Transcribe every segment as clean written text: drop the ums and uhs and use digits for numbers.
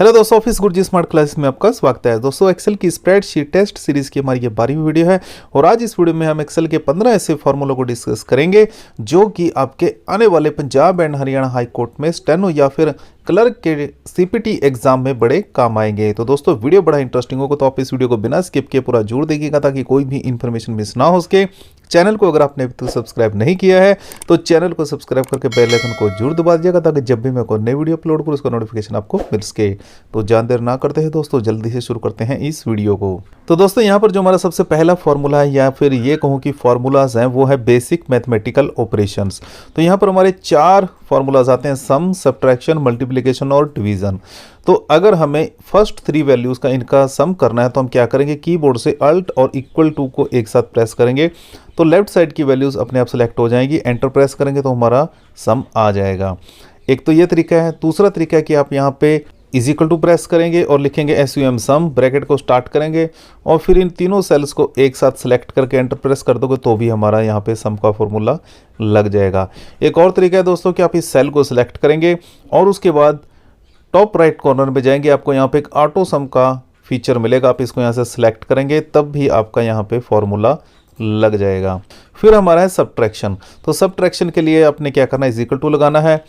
Hello दोस्तों, office गुरुजी smart classes में आपका स्वागत है। दोस्तों, एक्सेल की स्प्रेडशीट टेस्ट सीरीज की हमारी ये 12वीं वीडियो है और आज इस वीडियो में हम एक्सेल के 15 ऐसे फॉर्मूलों को डिस्कस करेंगे जो कि आपके आने वाले Punjab and Haryana high court में स्टेनो या फिर क्लर्क के सीपीटी एग्जाम में बड़े काम आएंगे। तो दोस्तों, वीडियो बड़ा इंटरेस्टिंग होगा, तो आप इस वीडियो को बिना स्किप किए पूरा जरूर देखिएगा ताकि कोई भी इन्फॉर्मेशन मिस ना हो सके। चैनल को अगर आपने अभी तक सब्सक्राइब नहीं किया है तो चैनल को सब्सक्राइब करके बेल आइकन को जरूर दबा दीजिएगा ताकि जब भी मैं कोई नई वीडियो अपलोड करूँ उसका नोटिफिकेशन आपको मिल सके। तो जान देर ना करते हैं दोस्तों, जल्दी से शुरू करते हैं इस वीडियो को। तो दोस्तों, यहाँ पर जो हमारा सबसे पहला फॉर्मूला है या फिर ये कहूँ कि फॉर्मूलाज हैं वो है बेसिक मैथमेटिकल ऑपरेशंस। तो यहाँ पर हमारे 4 फॉर्मूलाज आते हैं, सम, सब्ट्रैक्शन, मल्टीप्लिकेशन और डिवीजन। तो अगर हमें फर्स्ट 3 वैल्यूज का इनका सम करना है तो हम क्या करेंगे, कीबोर्ड से अल्ट और इक्वल टू को एक साथ प्रेस करेंगे तो लेफ्ट साइड की वैल्यूज अपने आप सेलेक्ट हो जाएंगी। एंटर प्रेस करेंगे तो हमारा सम आ जाएगा। एक तो ये तरीका है। दूसरा तरीका है कि आप यहाँ पे इज इक्वल टू प्रेस करेंगे और लिखेंगे SUM सम, ब्रैकेट को स्टार्ट करेंगे और फिर इन तीनों सेल्स को एक साथ सेलेक्ट करके एंटर प्रेस कर दोगे तो भी हमारा यहाँ पे सम का फॉर्मूला लग जाएगा। एक और तरीका है दोस्तों कि आप इस सेल को सिलेक्ट करेंगे और उसके बाद टॉप राइट कॉर्नर में जाएंगे, आपको यहाँ पे एक ऑटो सम का फीचर मिलेगा, आप इसको यहाँ से सिलेक्ट करेंगे तब भी आपका यहाँ पे फॉर्मूला लग जाएगा। फिर हमारा है सब्ट्रैक्शन। तो सब्ट्रैक्शन के लिए आपने क्या करना है, इज इक्वल टू लगाना है,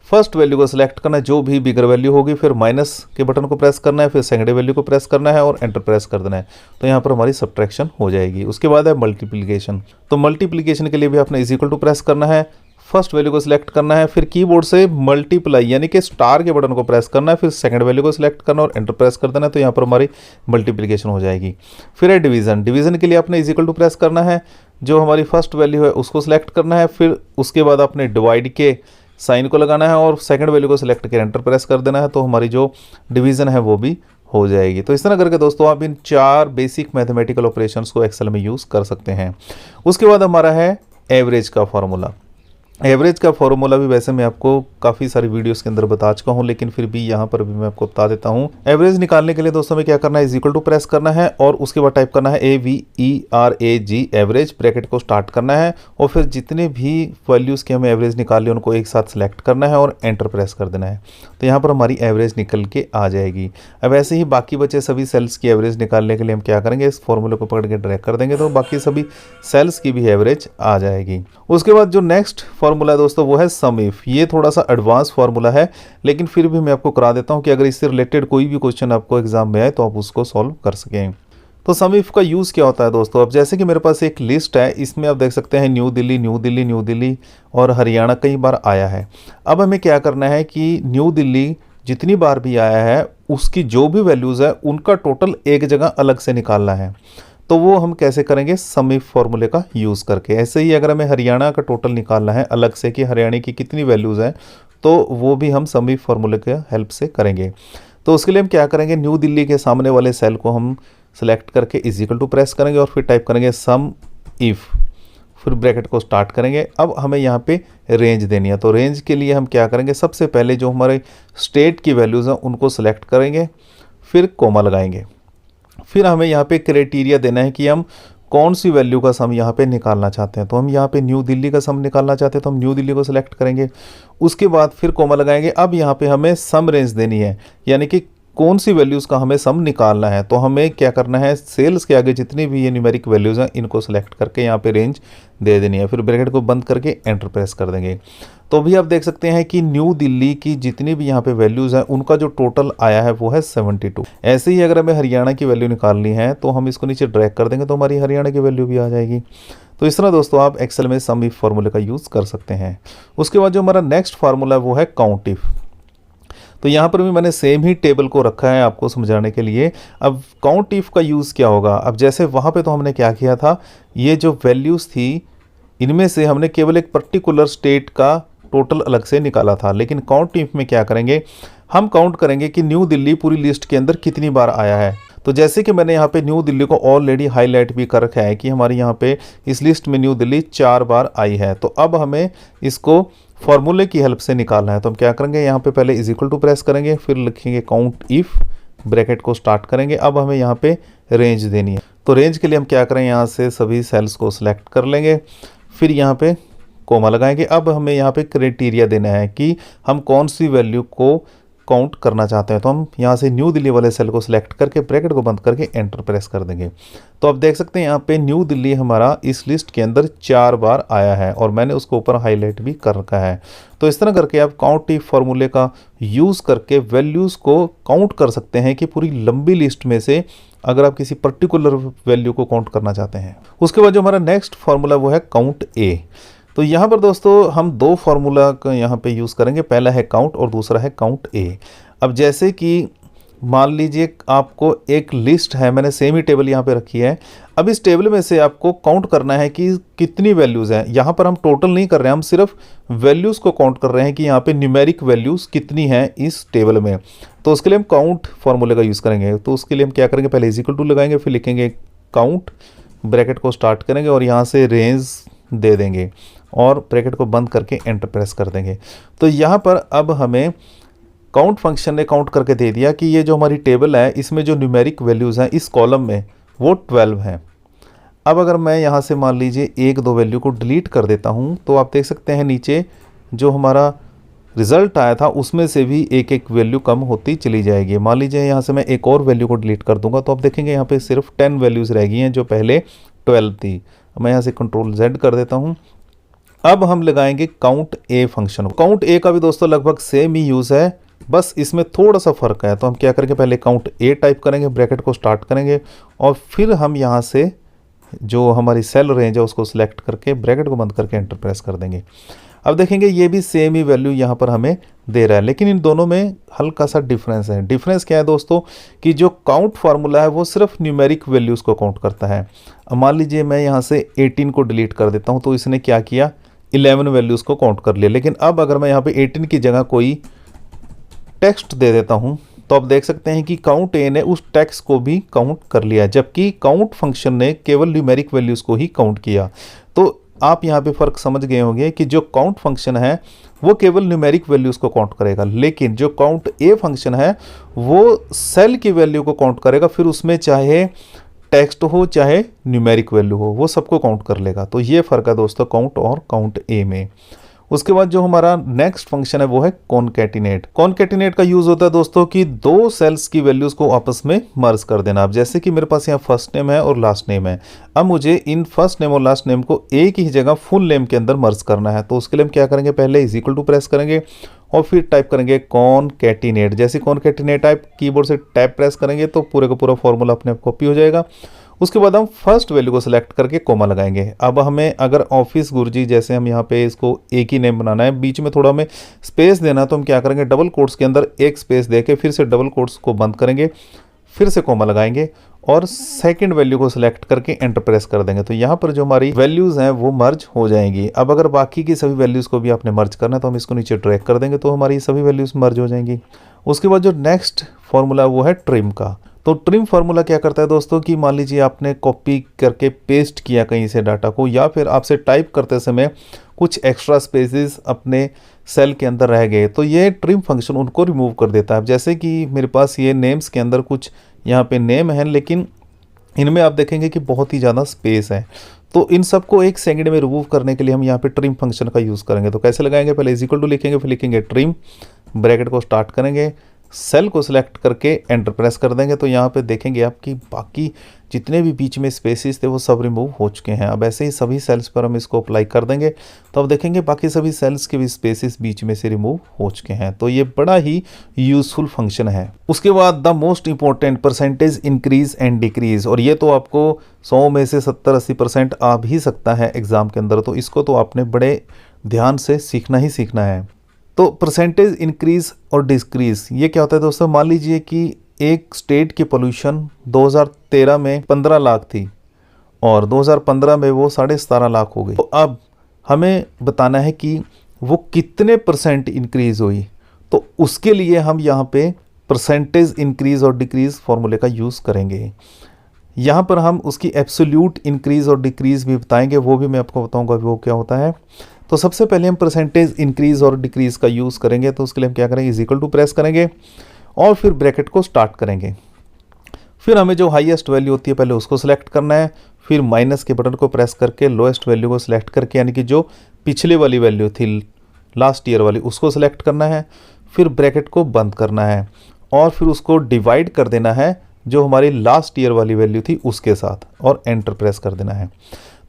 फर्स्ट वैल्यू को सिलेक्ट करना है, जो भी बिगर वैल्यू होगी, फिर माइनस के बटन को प्रेस करना है, फिर सेकेंड वैल्यू को प्रेस करना है और एंटर प्रेस कर देना है तो यहाँ पर हमारी सब्ट्रैक्शन हो जाएगी। उसके बाद है मल्टीप्लिकेशन। तो मल्टीप्लिकेशन के लिए भी आपने इज इक्वल टू प्रेस करना है, फर्स्ट वैल्यू को सिलेक्ट करना है, फिर कीबोर्ड से मल्टीप्लाई यानी कि स्टार के बटन को प्रेस करना है, फिर सेकंड वैल्यू को सिलेक्ट करना और एंटर प्रेस कर देना है तो यहाँ पर हमारी मल्टीप्लिकेशन हो जाएगी। फिर है डिवीजन। डिवीजन के लिए आपने इज इक्वल टू प्रेस करना है, जो हमारी फर्स्ट वैल्यू है उसको सिलेक्ट करना है, फिर उसके बाद आपने डिवाइड के साइन को लगाना है और सेकंड वैल्यू को सिलेक्ट कर एंटर प्रेस कर देना है तो हमारी जो डिवीजन है वो भी हो जाएगी। तो इस तरह करके दोस्तों आप इन 4 बेसिक मैथमेटिकल ऑपरेशंस को एक्सेल में यूज़ कर सकते हैं। उसके बाद हमारा है एवरेज का फॉर्मूला। एवरेज का फॉर्मूला भी वैसे मैं आपको काफ़ी सारी वीडियोस के अंदर बता चुका हूं, लेकिन फिर भी यहाँ पर भी मैं आपको बता देता हूं। एवरेज निकालने के लिए दोस्तों में क्या करना है, इज इक्वल टू प्रेस करना है और उसके बाद टाइप करना है AVERAG एवरेज, ब्रैकेट को स्टार्ट करना है और फिर जितने भी वैल्यूज़ के हमें एवरेज निकालनी उनको एक साथ सेलेक्ट करना है और एंटर प्रेस कर देना है तो यहाँ पर हमारी एवरेज निकल के आ जाएगी। अब ऐसे ही बाकी बचे सभी सेल्स की एवरेज निकालने के लिए हम क्या करेंगे, इस फॉर्मूले को पकड़ के ड्रैग कर देंगे तो बाकी सभी सेल्स की भी एवरेज आ जाएगी। उसके बाद जो नेक्स्ट फॉर्मूला है दोस्तों वो है सम इफ। ये थोड़ा सा एडवांस फॉर्मूला है लेकिन फिर भी मैं आपको करा देता हूं कि अगर इससे रिलेटेड कोई भी क्वेश्चन आपको एग्जाम में आए तो आप उसको सॉल्व कर सकें। तो सम इफ का यूज़ क्या होता है दोस्तों, अब जैसे कि मेरे पास एक लिस्ट है, इसमें आप देख सकते हैं new Delhi new Delhi new Delhi और हरियाणा कई बार आया है। अब हमें क्या करना है कि न्यू दिल्ली जितनी बार भी आया है उसकी जो भी वैल्यूज़ है उनका टोटल एक जगह अलग से निकालना है। तो वो हम कैसे करेंगे, सम इफ फॉर्मूले का यूज़ करके। ऐसे ही अगर हमें हरियाणा का टोटल निकालना है अलग से कि हरियाणा की कितनी वैल्यूज़ हैं तो वो भी हम सम इफ फॉर्मूले के हेल्प से करेंगे। तो उसके लिए हम क्या करेंगे, न्यू दिल्ली के सामने वाले सेल को हम सेलेक्ट करके इज इक्वल टू प्रेस करेंगे और फिर टाइप करेंगे सम इफ, फिर ब्रैकेट को स्टार्ट करेंगे। अब हमें यहाँ पे रेंज देनी है तो रेंज के लिए हम क्या करेंगे, सबसे पहले जो हमारे स्टेट की वैल्यूज़ हैं उनको सेलेक्ट करेंगे, फिर कोमा लगाएंगे, फिर हमें यहाँ पे क्राइटेरिया देना है कि हम कौन सी वैल्यू का सम यहाँ पे निकालना चाहते हैं। तो हम यहाँ पे न्यू दिल्ली का सम निकालना चाहते हैं तो हम न्यू दिल्ली को सिलेक्ट करेंगे, उसके बाद फिर कोमा लगाएंगे। अब यहाँ पे हमें सम रेंज देनी है यानी कि कौन सी वैल्यूज़ का हमें सम निकालना है। तो हमें क्या करना है, सेल्स के आगे जितनी भी ये न्यूमेरिक वैल्यूज़ हैं इनको सेलेक्ट करके यहाँ पे रेंज दे देनी है, फिर ब्रैकेट को बंद करके एंटर प्रेस कर देंगे। तो भी आप देख सकते हैं कि न्यू दिल्ली की जितनी भी यहाँ पे वैल्यूज़ हैं उनका जो टोटल आया है वो है 72। ऐसे ही अगर हमें हरियाणा की वैल्यू निकालनी है तो हम इसको नीचे ड्रैग कर देंगे तो हमारी हरियाणा की वैल्यू भी आ जाएगी। तो इस तरह दोस्तों आप एक्सेल में सम इफ फॉर्मूले का यूज़ कर सकते हैं। उसके बाद जो हमारा नेक्स्ट फार्मूला है वो है काउंट इफ। तो यहाँ पर भी मैंने सेम ही टेबल को रखा है आपको समझाने के लिए। अब काउंट इफ का यूज़ क्या होगा, अब जैसे वहाँ पे तो हमने क्या किया था, ये जो वैल्यूज़ थी इनमें से हमने केवल एक पर्टिकुलर स्टेट का टोटल अलग से निकाला था, लेकिन काउंट इफ में क्या करेंगे, हम काउंट करेंगे कि न्यू दिल्ली पूरी लिस्ट के अंदर कितनी बार आया है। तो जैसे कि मैंने यहाँ पे न्यू दिल्ली को ऑलरेडी हाईलाइट भी कर रखा है कि हमारी यहाँ पे इस लिस्ट में न्यू दिल्ली 4 बार आई है। तो अब हमें इसको फॉर्मूले की हेल्प से निकालना है तो हम क्या करेंगे, यहाँ पे पहले इज इक्वल टू प्रेस करेंगे, फिर लिखेंगे काउंट इफ, ब्रैकेट को स्टार्ट करेंगे। अब हमें यहाँ पे रेंज देनी है तो रेंज के लिए हम क्या करें, यहाँ से सभी सेल्स को सिलेक्ट कर लेंगे, फिर यहाँ पे कोमा लगाएंगे। अब हमें यहाँ पे क्राइटेरिया देना है कि हम कौन सी वैल्यू को काउंट करना चाहते हैं तो हम यहाँ से न्यू दिल्ली वाले सेल को सिलेक्ट करके ब्रैकेट को बंद करके एंटर प्रेस कर देंगे। तो आप देख सकते हैं यहाँ पे न्यू दिल्ली हमारा इस लिस्ट के अंदर 4 बार आया है और मैंने उसको ऊपर हाईलाइट भी कर रखा है। तो इस तरह करके आप काउंट इफ फॉर्मूले का यूज़ करके वैल्यूज़ को काउंट कर सकते हैं कि पूरी लंबी लिस्ट में से अगर आप किसी पर्टिकुलर वैल्यू को काउंट करना चाहते हैं। उसके बाद जो हमारा नेक्स्ट फार्मूला वो है काउंट ए। तो यहाँ पर दोस्तों हम 2 फार्मूला का यहाँ पे यूज़ करेंगे, पहला है काउंट और दूसरा है काउंट ए। अब जैसे कि मान लीजिए आपको एक लिस्ट है, मैंने सेम ही टेबल यहाँ पे रखी है। अब इस टेबल में से आपको काउंट करना है कि कितनी वैल्यूज़ हैं। यहाँ पर हम टोटल नहीं कर रहे हैं, हम सिर्फ वैल्यूज़ को काउंट कर रहे हैं कि यहाँ पे न्यूमेरिक वैल्यूज़ कितनी हैं इस टेबल में। तो उसके लिए हम काउंट फार्मूले का यूज़ करेंगे। तो उसके लिए हम क्या करेंगे, पहले इज इक्वल टू लगाएंगे, फिर लिखेंगे काउंट, ब्रैकेट को स्टार्ट करेंगे और यहाँ से रेंज दे देंगे और ब्रैकेट को बंद करके एंटर प्रेस कर देंगे। तो यहाँ पर अब हमें काउंट फंक्शन ने काउंट करके दे दिया कि ये जो हमारी टेबल है इसमें जो न्यूमेरिक वैल्यूज़ हैं इस कॉलम में वो 12 हैं। अब अगर मैं यहाँ से मान लीजिए 1-2 वैल्यू को डिलीट कर देता हूँ तो आप देख सकते हैं नीचे जो हमारा रिज़ल्ट आया था उसमें से भी एक एक वैल्यू कम होती चली जाएगी। मान लीजिए यहाँ से मैं एक और वैल्यू को डिलीट कर दूंगा तो आप देखेंगे यहाँ पे सिर्फ 10 वैल्यूज़ रह गई हैं जो पहले 12 थी। मैं यहाँ से कंट्रोल Z कर देता हूँ। अब हम लगाएंगे काउंट ए फंक्शन। काउंट ए का भी दोस्तों लगभग सेम ही यूज़ है, बस इसमें थोड़ा सा फ़र्क है। तो हम क्या करेंगे, पहले काउंट ए टाइप करेंगे, ब्रैकेट को स्टार्ट करेंगे और फिर हम यहाँ से जो हमारी सेल रेंज है उसको सिलेक्ट करके ब्रैकेट को बंद करके एंटर प्रेस कर देंगे। अब देखेंगे ये भी सेम ही वैल्यू यहाँ पर हमें दे रहा है, लेकिन इन दोनों में हल्का सा डिफरेंस है। डिफरेंस क्या है दोस्तों कि जो काउंट फार्मूला है वो सिर्फ न्यूमेरिक वैल्यूज़ को काउंट करता है। अब मान लीजिए मैं यहाँ से 18 को डिलीट कर देता हूँ तो इसने क्या किया, 11 वैल्यूज़ को काउंट कर लिया। लेकिन अब अगर मैं यहाँ पे 18 की जगह कोई टेक्स्ट दे देता हूँ तो आप देख सकते हैं कि काउंट ए ने उस टेक्स्ट को भी काउंट कर लिया, जबकि काउंट फंक्शन ने केवल न्यूमेरिक वैल्यूज़ को ही काउंट किया। तो आप यहाँ पे फ़र्क समझ गए होंगे कि जो काउंट फंक्शन है वो केवल न्यूमेरिक वैल्यूज़ को काउंट करेगा, लेकिन जो काउंट ए फंक्शन है वो सेल की वैल्यू को काउंट करेगा, फिर उसमें चाहे टेक्स्ट हो चाहे न्यूमेरिक वैल्यू हो वो सबको काउंट कर लेगा। तो ये फ़र्क है दोस्तों काउंट और काउंट ए में। उसके बाद जो हमारा नेक्स्ट फंक्शन है वो है कॉनकैटिनेट। कॉनकैटिनेट का यूज़ होता है दोस्तों कि 2 सेल्स की वैल्यूज़ को आपस में मर्ज कर देना। अब जैसे कि मेरे पास यहाँ फर्स्ट नेम है और लास्ट नेम है, अब मुझे इन फर्स्ट नेम और लास्ट नेम को एक ही जगह फुल नेम के अंदर मर्ज करना है। तो उसके लिए हम क्या करेंगे, पहले इज इक्वल टू प्रेस करेंगे और फिर टाइप करेंगे कॉनकैटिनेट। जैसे कॉनकैटिनेट टाइप कीबोर्ड से टैप प्रेस करेंगे तो पूरे का पूरा फॉर्मूला अपने आप कॉपी हो जाएगा। उसके बाद हम फर्स्ट वैल्यू को सिलेक्ट करके कोमा लगाएंगे। अब हमें अगर ऑफिस गुरुजी जैसे हम यहाँ पे इसको एक ही नेम बनाना है, बीच में थोड़ा हमें स्पेस देना है, तो हम क्या करेंगे, डबल कोट्स के अंदर एक स्पेस देके फिर से डबल कोट्स को बंद करेंगे, फिर से कोमा लगाएंगे और सेकंड वैल्यू को सिलेक्ट करके एंटर प्रेस कर देंगे। तो यहाँ पर जो हमारी वैल्यूज़ हैं वो मर्ज हो जाएंगी। अब अगर बाकी की सभी वैल्यूज़ को भी आपने मर्ज करना है तो हम इसको नीचे ड्रैग कर देंगे तो हमारी सभी वैल्यूज़ मर्ज हो जाएंगी। उसके बाद जो नेक्स्ट फॉर्मूला वो है ट्रिम का। तो ट्रिम फार्मूला क्या करता है दोस्तों कि मान लीजिए आपने कॉपी करके पेस्ट किया कहीं से डाटा को, या फिर आपसे टाइप करते समय कुछ एक्स्ट्रा स्पेसेस अपने सेल के अंदर रह गए, तो ये ट्रिम फंक्शन उनको रिमूव कर देता है। जैसे कि मेरे पास ये नेम्स के अंदर कुछ यहाँ पे नेम है, लेकिन इनमें आप देखेंगे कि बहुत ही ज़्यादा स्पेस है, तो इन सबको 1 सेकंड में रिमूव करने के लिए हम यहाँ पे ट्रिम फंक्शन का यूज़ करेंगे। तो कैसे लगाएंगे, पहले इज इक्वल टू लिखेंगे, फिर लिखेंगे ट्रिम, ब्रैकेट को स्टार्ट करेंगे, सेल को सिलेक्ट करके एंटर प्रेस कर देंगे। तो यहाँ पे देखेंगे आप कि बाकी जितने भी बीच में स्पेसेस थे वो सब रिमूव हो चुके हैं। अब ऐसे ही सभी सेल्स पर हम इसको अप्लाई कर देंगे तो अब देखेंगे बाकी सभी सेल्स के भी स्पेसेस बीच में से रिमूव हो चुके हैं। तो ये बड़ा ही यूजफुल फंक्शन है। उसके बाद the most important percentage increase and decrease, और ये तो आपको 100 में से 70-80% आ भी सकता है एग्जाम के अंदर, तो इसको तो आपने बड़े ध्यान से सीखना ही सीखना है। तो परसेंटेज इंक्रीज और डिक्रीज ये क्या होता है दोस्तों, मान लीजिए कि एक स्टेट की पोल्यूशन 2013 में 15 लाख थी और 2015 में वो 17.5 लाख हो गई। तो अब हमें बताना है कि वो कितने % इंक्रीज हुई, तो उसके लिए हम यहाँ पे परसेंटेज इंक्रीज और डिक्रीज फॉर्मूले का यूज़ करेंगे। यहाँ पर हम उसकी एब्सोल्यूट इंक्रीज और डिक्रीज भी बताएंगे, वो भी मैं आपको बताऊँगा वो क्या होता है। तो सबसे पहले हम परसेंटेज इंक्रीज और डिक्रीज का यूज़ करेंगे, तो उसके लिए हम क्या करेंगे, इज इक्वल टू प्रेस करेंगे और फिर ब्रैकेट को स्टार्ट करेंगे। फिर हमें जो हाईएस्ट वैल्यू होती है पहले उसको सिलेक्ट करना है, फिर माइनस के बटन को प्रेस करके लोएस्ट वैल्यू को सिलेक्ट करके, यानी कि जो पिछले वाली वैल्यू थी लास्ट ईयर वाली, उसको सिलेक्ट करना है। फिर ब्रैकेट को बंद करना है और फिर उसको डिवाइड कर देना है जो हमारी लास्ट ईयर वाली वैल्यू थी उसके साथ और एंटर प्रेस कर देना है।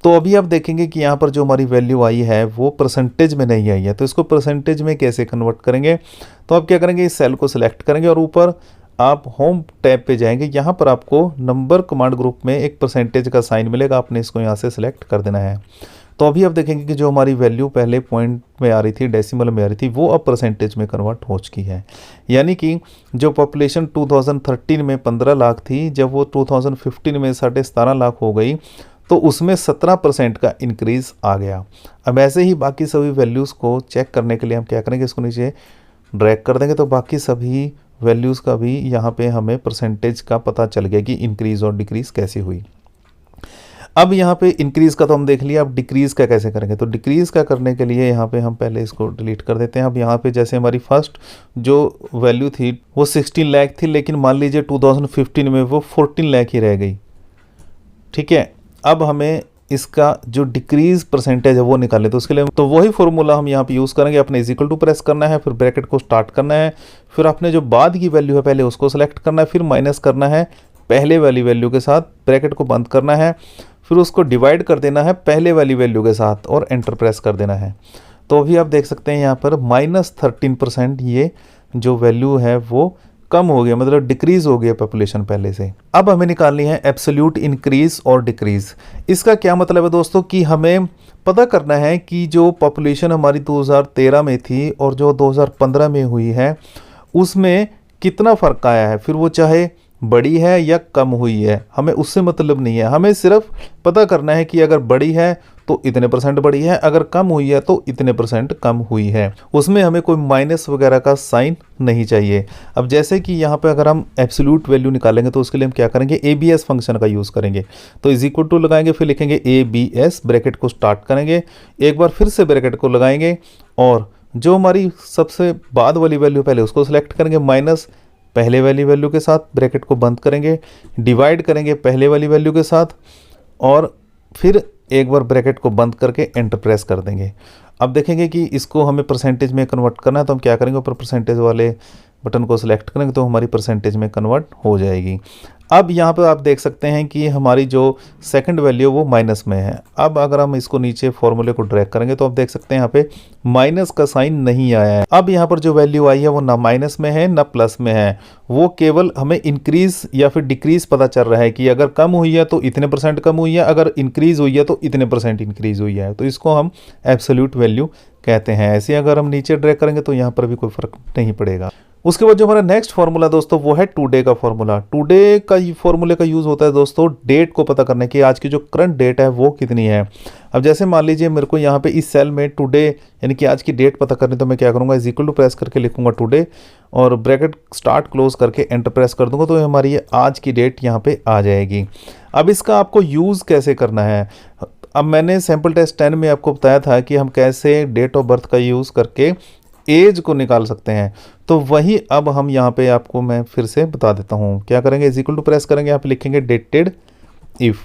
तो अभी आप देखेंगे कि यहाँ पर जो हमारी वैल्यू आई है वो परसेंटेज में नहीं आई है, तो इसको परसेंटेज में कैसे कन्वर्ट करेंगे। तो आप क्या करेंगे, इस सेल को सिलेक्ट करेंगे और ऊपर आप होम टैब पे जाएंगे। यहाँ पर आपको नंबर कमांड ग्रुप में एक परसेंटेज का साइन मिलेगा, आपने इसको यहाँ से सिलेक्ट कर देना है। तो अभी आप देखेंगे कि जो हमारी वैल्यू पहले पॉइंट में आ रही थी, डेसिमल में आ रही थी, वो अब परसेंटेज में कन्वर्ट हो चुकी है। यानी कि जो पॉपुलेशन 2013 में 15 लाख थी, जब वो 2015 में 17.5 लाख हो गई तो उसमें 17% का इंक्रीज़ आ गया। अब ऐसे ही बाकी सभी वैल्यूज़ को चेक करने के लिए हम क्या करेंगे, इसको नीचे ड्रैग कर देंगे तो बाकी सभी वैल्यूज़ का भी यहाँ पे हमें परसेंटेज का पता चल गया कि इंक्रीज़ और डिक्रीज़ कैसे हुई। अब यहाँ पे इंक्रीज़ का तो हम देख लिया, अब डिक्रीज़ का कैसे करेंगे। तो डिक्रीज़ का करने के लिए यहाँ पे हम पहले इसको डिलीट कर देते हैं। अब यहाँ पे जैसे हमारी फर्स्ट जो वैल्यू थी वो 16 लाख थी, लेकिन मान लीजिए 2015 में वो 14 लाख ही रह गई। ठीक है, अब हमें इसका जो डिक्रीज परसेंटेज है वो निकालें, तो उसके लिए तो वही फॉर्मूला हम यहाँ पे यूज़ करेंगे। अपने इज इक्वल टू प्रेस करना है, फिर ब्रैकेट को स्टार्ट करना है, फिर आपने जो बाद की वैल्यू है पहले उसको सेलेक्ट करना है, फिर माइनस करना है पहले वाली वैल्यू के साथ, ब्रैकेट को बंद करना है, फिर उसको डिवाइड कर देना है पहले वाली वैल्यू के साथ और एंटर प्रेस कर देना है। तो अभी आप देख सकते हैं यहाँ पर -13% ये जो वैल्यू है वो कम हो गया, मतलब डिक्रीज हो गया पॉपुलेशन पहले से। अब हमें निकालनी है एब्सोल्यूट इंक्रीज और डिक्रीज। इसका क्या मतलब है दोस्तों कि हमें पता करना है कि जो पॉपुलेशन हमारी 2013 में थी और जो 2015 में हुई है उसमें कितना फ़र्क आया है, फिर वो चाहे बड़ी है या कम हुई है, हमें उससे मतलब नहीं है। हमें सिर्फ पता करना है कि अगर बड़ी है तो इतने परसेंट बड़ी है, अगर कम हुई है तो इतने परसेंट कम हुई है। उसमें हमें कोई माइनस वगैरह का साइन नहीं चाहिए। अब जैसे कि यहाँ पे अगर हम एब्सोल्यूट वैल्यू निकालेंगे तो उसके लिए हम क्या करेंगे, ABS फंक्शन का यूज़ करेंगे। तो इज इक्वल टू लगाएंगे, फिर लिखेंगे ABS, ब्रैकेट को स्टार्ट करेंगे, एक बार फिर से ब्रैकेट को लगाएंगे और जो हमारी सबसे बाद वाली वैल्यू पहले उसको सिलेक्ट करेंगे माइनस पहले वाली वैल्यू के साथ, ब्रैकेट को बंद करेंगे, डिवाइड करेंगे पहले वाली वैल्यू के साथ और फिर एक बार ब्रैकेट को बंद करके एंटर प्रेस कर देंगे। अब देखेंगे कि इसको हमें परसेंटेज में कन्वर्ट करना है, तो हम क्या करेंगे, ऊपर परसेंटेज वाले बटन को सिलेक्ट करेंगे तो हमारी परसेंटेज में कन्वर्ट हो जाएगी। अब यहाँ पर आप देख सकते हैं कि हमारी जो सेकंड वैल्यू वो माइनस में है। अब अगर हम इसको नीचे फॉर्मूले को ड्रैग करेंगे तो आप देख सकते हैं यहाँ पे माइनस का साइन नहीं आया है। अब यहाँ पर जो वैल्यू आई है वो ना माइनस में है ना प्लस में है, वो केवल हमें इंक्रीज या फिर डिक्रीज पता चल रहा है कि अगर कम हुई है तो इतने परसेंट कम हुई है, अगर इंक्रीज हुई है तो इतने परसेंट इंक्रीज हुई है। तो इसको हम एब्सोल्यूट वैल्यू कहते हैं। ऐसे अगर हम नीचे ड्रैग करेंगे तो यहाँ पर भी कोई फर्क नहीं पड़ेगा। उसके बाद जो हमारा नेक्स्ट फार्मूला दोस्तों वो है टुडे का फार्मूला। टुडे का फार्मूले का यूज़ होता है दोस्तों डेट को पता करने की, आज की जो करंट डेट है वो कितनी है। अब जैसे मान लीजिए मेरे को यहाँ पे इस सेल में टुडे यानी कि आज की डेट पता करनी, तो मैं क्या करूँगा, इज इक्वल टू प्रेस करके लिखूंगा टुडे और ब्रैकेट स्टार्ट क्लोज करके एंटर प्रेस कर दूंगा तो हमारी ये आज की डेट यहाँ पे आ जाएगी। अब इसका आपको यूज़ कैसे करना है, अब मैंने सैम्पल टेस्ट 10 में आपको बताया था कि हम कैसे डेट ऑफ बर्थ का यूज़ करके एज को निकाल सकते हैं, तो वही अब हम यहाँ पे आपको मैं फिर से बता देता हूँ। क्या करेंगे, इज इक्वल टू प्रेस करेंगे, यहाँ पे लिखेंगे डेटेड इफ़।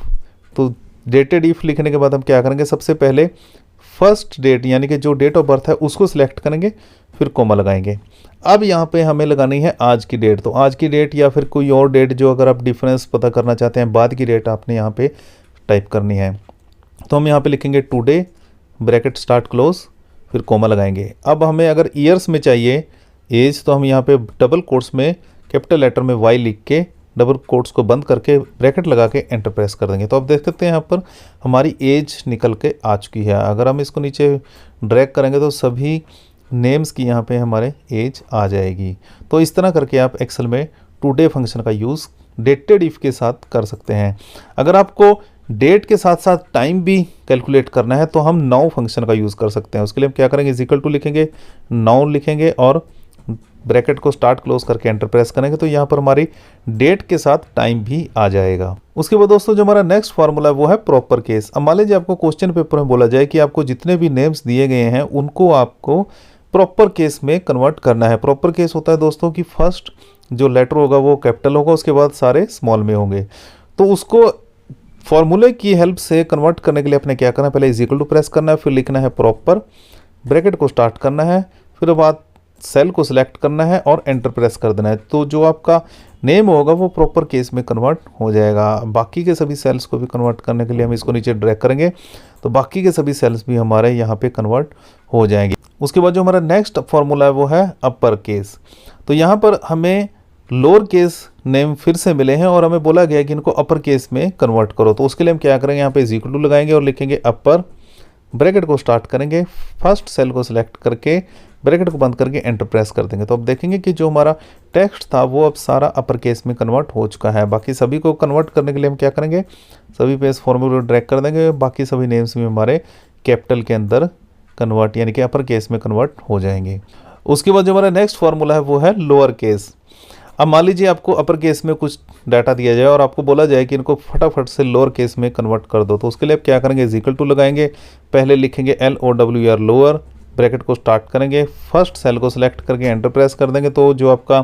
तो डेटेड इफ़ लिखने के बाद हम क्या करेंगे, सबसे पहले फर्स्ट डेट यानी कि जो डेट ऑफ बर्थ है उसको सिलेक्ट करेंगे, फिर कोमा लगाएंगे। अब यहाँ पे हमें लगानी है आज की डेट, तो आज की डेट या फिर कोई और डेट जो अगर आप डिफरेंस पता करना चाहते हैं बाद की डेट आपने यहाँ पे टाइप करनी है। तो हम यहाँ पे लिखेंगे टुडे, ब्रैकेट स्टार्ट क्लोज, फिर कोमा लगाएंगे। अब हमें अगर ईयर्स में चाहिए एज, तो हम यहाँ पे डबल कोट्स में कैपिटल लेटर में Y लिख के डबल कोट्स को बंद करके ब्रैकेट लगा के एंटर प्रेस कर देंगे। तो आप देख सकते हैं यहाँ पर हमारी एज निकल के आ चुकी है। अगर हम इसको नीचे ड्रैग करेंगे तो सभी नेम्स की यहाँ पे हमारे एज आ जाएगी। तो इस तरह करके आप एक्सेल में टुडे फंक्शन का यूज़ डेटेड इफ़ के साथ कर सकते हैं। अगर आपको डेट के साथ साथ टाइम भी कैलकुलेट करना है तो हम नाउ फंक्शन का यूज़ कर सकते हैं। उसके लिए हम क्या करेंगे, इज इक्वल टू लिखेंगे, नाउ लिखेंगे और ब्रैकेट को स्टार्ट क्लोज करके एंटर प्रेस करेंगे तो यहाँ पर हमारी डेट के साथ टाइम भी आ जाएगा। उसके बाद दोस्तों जो हमारा नेक्स्ट फार्मूला है वो है प्रॉपर केस। अब मान लीजिए आपको क्वेश्चन पेपर में बोला जाए कि आपको जितने भी नेम्स दिए गए हैं उनको आपको प्रॉपर केस में कन्वर्ट करना है। प्रॉपर केस होता है दोस्तों कि फर्स्ट जो लेटर होगा वो कैपिटल होगा, उसके बाद सारे स्मॉल में होंगे। तो उसको फॉर्मूले की हेल्प से कन्वर्ट करने के लिए अपने क्या करना है, पहले इज इक्वल टू प्रेस करना है, फिर लिखना है प्रॉपर, ब्रैकेट को स्टार्ट करना है, फिर बाद सेल को सिलेक्ट करना है और एंटर प्रेस कर देना है। तो जो आपका नेम होगा वो प्रॉपर केस में कन्वर्ट हो जाएगा। बाकी के सभी सेल्स को भी कन्वर्ट करने के लिए हम इसको नीचे ड्रैग करेंगे तो बाकी के सभी सेल्स भी हमारे यहाँ पे कन्वर्ट हो जाएंगे। उसके बाद जो हमारा नेक्स्ट फॉर्मूला है वो है अपर केस। तो यहाँ पर हमें लोअर केस नेम फिर से मिले हैं और हमें बोला गया है कि इनको अपर केस में कन्वर्ट करो। तो उसके लिए हम क्या करेंगे, यहाँ पे इक्वल टू लगाएंगे और लिखेंगे अपर, ब्रैकेट को स्टार्ट करेंगे, फर्स्ट सेल को सिलेक्ट करके ब्रैकेट को बंद करके एंटर प्रेस कर देंगे। तो अब देखेंगे कि जो हमारा टेक्स्ट था वो अब सारा अपर केस में कन्वर्ट हो चुका है। बाकी सभी को कन्वर्ट करने के लिए हम क्या करेंगे, सभी पे इस फॉर्मूले को ड्रैग कर देंगे, बाकी सभी नेम्स भी हमारे कैपिटल के अंदर कन्वर्ट यानी कि अपर केस में कन्वर्ट हो जाएंगे। उसके बाद जो हमारा नेक्स्ट फार्मूला है वो है लोअर केस। अब मान लीजिए आपको अपर केस में कुछ डाटा दिया जाए और आपको बोला जाए कि इनको फटाफट से लोअर केस में कन्वर्ट कर दो। तो उसके लिए आप क्या करेंगे, इज इक्वल टू लगाएंगे, पहले लिखेंगे LOWER लोअर, ब्रैकेट को स्टार्ट करेंगे, फर्स्ट सेल को सिलेक्ट करके एंटर प्रेस कर देंगे। तो जो आपका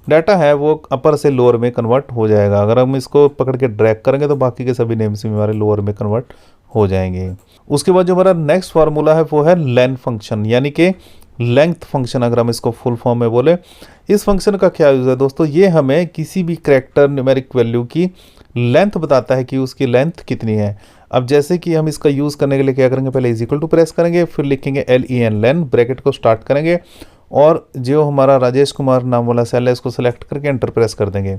डाटा है वो अपर से लोअर में कन्वर्ट हो जाएगा। अगर हम इसको पकड़ के ड्रैग करेंगे तो बाकी के सभी नेम्स भी हमारे लोअर में कन्वर्ट हो जाएंगे। उसके बाद जो हमारा नेक्स्ट फार्मूला है वो है लेन फंक्शन यानी कि लेंथ फंक्शन। अगर हम इसको फुल फॉर्म में बोले, इस फंक्शन का क्या यूज़ है दोस्तों, ये हमें किसी भी करैक्टर न्यूमेरिक वैल्यू की लेंथ बताता है कि उसकी लेंथ कितनी है। अब जैसे कि हम इसका यूज़ करने के लिए क्या करेंगे, पहले इज इक्वल टू प्रेस करेंगे, फिर लिखेंगे LEN लेन, ब्रैकेट को स्टार्ट करेंगे और जो हमारा राजेश कुमार नाम वाला सेल है इसको सेलेक्ट करके एंटर प्रेस कर देंगे।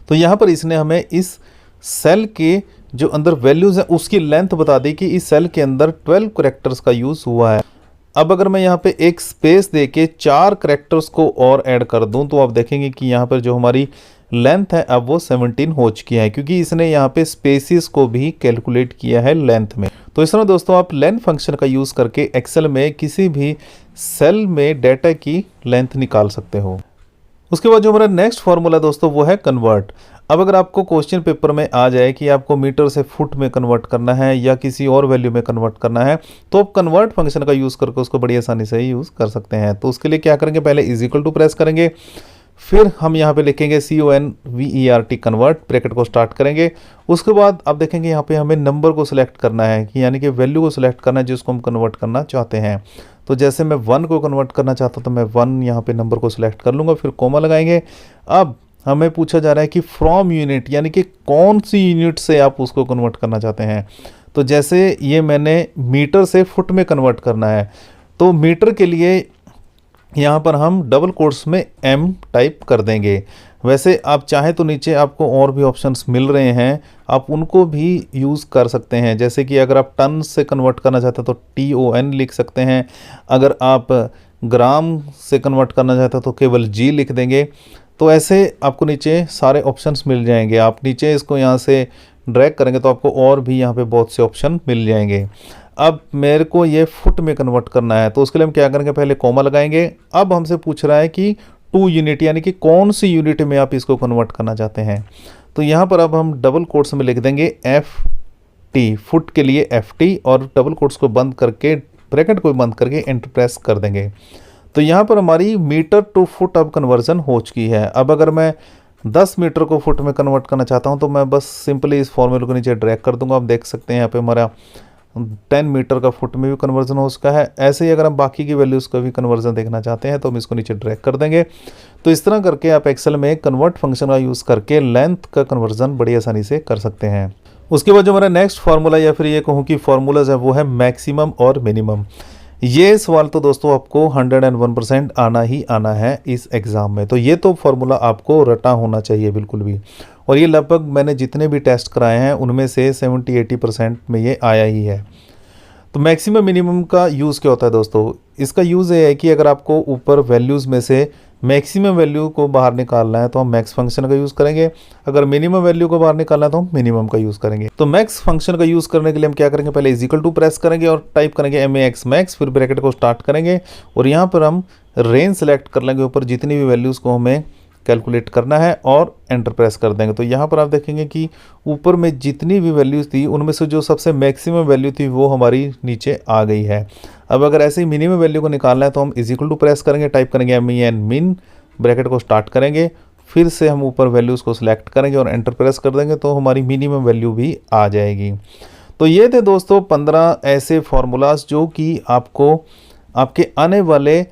तो यहाँ पर इसने हमें इस सेल के जो अंदर वैल्यूज़ हैं उसकी लेंथ बता दी कि इस सेल के अंदर 12 करैक्टर्स का यूज़ हुआ है। अब अगर मैं यहाँ पे एक स्पेस दे के 4 करैक्टर्स को और ऐड कर दूं तो आप देखेंगे कि यहाँ पर जो हमारी लेंथ है अब वो 17 हो चुकी है, क्योंकि इसने यहाँ पे स्पेसिस को भी कैलकुलेट किया है लेंथ में। तो इस तरह दोस्तों आप लेन फंक्शन का यूज़ करके एक्सेल में किसी भी सेल में डाटा की लेंथ निकाल सकते हो। उसके बाद जो हमारा नेक्स्ट फार्मूला दोस्तों वो है कन्वर्ट। अब अगर आपको क्वेश्चन पेपर में आ जाए कि आपको मीटर से फुट में कन्वर्ट करना है या किसी और वैल्यू में कन्वर्ट करना है तो आप कन्वर्ट फंक्शन का यूज़ करके उसको बड़ी आसानी से यूज़ कर सकते हैं। तो उसके लिए क्या करेंगे, पहले इज इक्वल टू प्रेस करेंगे, फिर हम यहाँ पे लिखेंगे CONVERT कन्वर्ट, ब्रैकेट को स्टार्ट करेंगे। उसके बाद आप देखेंगे यहाँ पे हमें नंबर को सिलेक्ट करना है कि यानी कि वैल्यू को सिलेक्ट करना है जिसको हम कन्वर्ट करना चाहते हैं। तो जैसे मैं 1 को कन्वर्ट करना चाहता हूँ तो मैं 1 यहाँ पे नंबर को सिलेक्ट कर लूँगा, फिर कोमा लगाएंगे। अब हमें पूछा जा रहा है कि फ्रॉम यूनिट यानी कि कौन सी यूनिट से आप उसको कन्वर्ट करना चाहते हैं। तो जैसे ये मैंने मीटर से फुट में कन्वर्ट करना है तो मीटर के लिए यहाँ पर हम डबल कोट्स में M टाइप कर देंगे। वैसे आप चाहे तो नीचे आपको और भी ऑप्शंस मिल रहे हैं, आप उनको भी यूज़ कर सकते हैं। जैसे कि अगर आप टन से कन्वर्ट करना चाहते हैं तो TON लिख सकते हैं, अगर आप ग्राम से कन्वर्ट करना चाहते हैं तो केवल G लिख देंगे। तो ऐसे आपको नीचे सारे ऑप्शंस मिल जाएंगे। आप नीचे इसको यहाँ से ड्रैग करेंगे तो आपको और भी यहाँ पे बहुत से ऑप्शन मिल जाएंगे। अब मेरे को ये फुट में कन्वर्ट करना है तो उसके लिए हम क्या करेंगे, पहले कोमा लगाएंगे। अब हमसे पूछ रहा है कि 2 यूनिट यानी कि कौन सी यूनिट में आप इसको कन्वर्ट करना चाहते हैं। तो यहाँ पर अब हम डबल कोट्स में लिख देंगे FT, फुट के लिए FT, और डबल कोट्स को बंद करके ब्रैकेट को बंद करके एंटर प्रेस कर देंगे। तो यहाँ पर हमारी मीटर टू फुट अब कन्वर्जन हो चुकी है। अब अगर मैं 10 मीटर को फुट में कन्वर्ट करना चाहता हूँ तो मैं बस सिंपली इस फॉर्मूले को नीचे ड्रैग कर दूंगा। आप देख सकते हैं यहाँ पे हमारा 10 मीटर का फुट में भी कन्वर्जन हो चुका है। ऐसे ही अगर हम बाकी की वैल्यूज़ का भी कन्वर्जन देखना चाहते हैं तो हम इसको नीचे ड्रैग कर देंगे। तो इस तरह करके आप एक्सेल में कन्वर्ट फंक्शन का यूज़ करके लेंथ का कन्वर्जन बड़ी आसानी से कर सकते हैं। उसके बाद जो हमारा नेक्स्ट फार्मूला या फिर ये कहूँ कि फार्मूलाज है वो है मैक्सिमम और मिनिमम। ये सवाल तो दोस्तों आपको 101% आना ही आना है इस एग्ज़ाम में। तो ये तो फार्मूला आपको रटा होना चाहिए बिल्कुल भी, और ये लगभग मैंने जितने भी टेस्ट कराए हैं उनमें से 70-80% में ये आया ही है। तो मैक्सिमम मिनिमम का यूज़ क्या होता है दोस्तों, इसका यूज़ ये है कि अगर आपको ऊपर वैल्यूज़ में से मैक्सिमम वैल्यू को बाहर निकालना है तो हम मैक्स फंक्शन का यूज़ करेंगे, अगर मिनिमम वैल्यू को बाहर निकालना है तो हम मिनिमम का यूज़ करेंगे। तो मैक्स फंक्शन का यूज़ करने के लिए हम क्या करेंगे, पहले इज इक्वल टू प्रेस करेंगे और टाइप करेंगे MAX मैक्स, फिर ब्रैकेट को स्टार्ट करेंगे और यहाँ पर हम रेंज सेलेक्ट कर लेंगे ऊपर जितनी भी वैल्यूज़ को हमें कैलकुलेट करना है और एंटर प्रेस कर देंगे। तो यहाँ पर आप देखेंगे कि ऊपर में जितनी भी वैल्यूज़ थी उनमें से जो सबसे मैक्सिमम वैल्यू थी वो हमारी नीचे आ गई है। अब अगर ऐसे ही मिनिमम वैल्यू को निकालना है तो हम इज इक्वल टू प्रेस करेंगे, टाइप करेंगे MEN मिन, ब्रैकेट को स्टार्ट करेंगे, फिर से हम ऊपर वैल्यूज़ को सिलेक्ट करेंगे और एंटर प्रेस कर देंगे तो हमारी मिनिमम वैल्यू भी आ जाएगी। तो ये थे दोस्तों 15 ऐसे फार्मूलाज जो कि आपको आपके आने वाले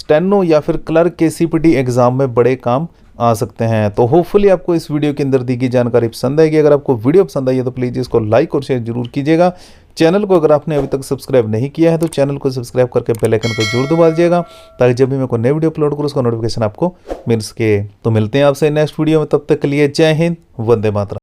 स्टेनो या फिर क्लर्क के CPT एग्जाम में बड़े काम आ सकते हैं। तो होपफुली आपको इस वीडियो के अंदर दी गई जानकारी पसंद आएगी। अगर आपको वीडियो पसंद आई है तो प्लीज़ इसको लाइक और शेयर जरूर कीजिएगा। चैनल को अगर आपने अभी तक सब्सक्राइब नहीं किया है तो चैनल को सब्सक्राइब करके बेल आइकन को जरूर दबा दीजिएगा, ताकि जब भी मैं कोई नई वीडियो अपलोड करूँ उसका नोटिफिकेशन आपको मिल सके। तो मिलते हैं आपसे नेक्स्ट वीडियो में, तब तक के लिए जय हिंद, वंदे मातरम।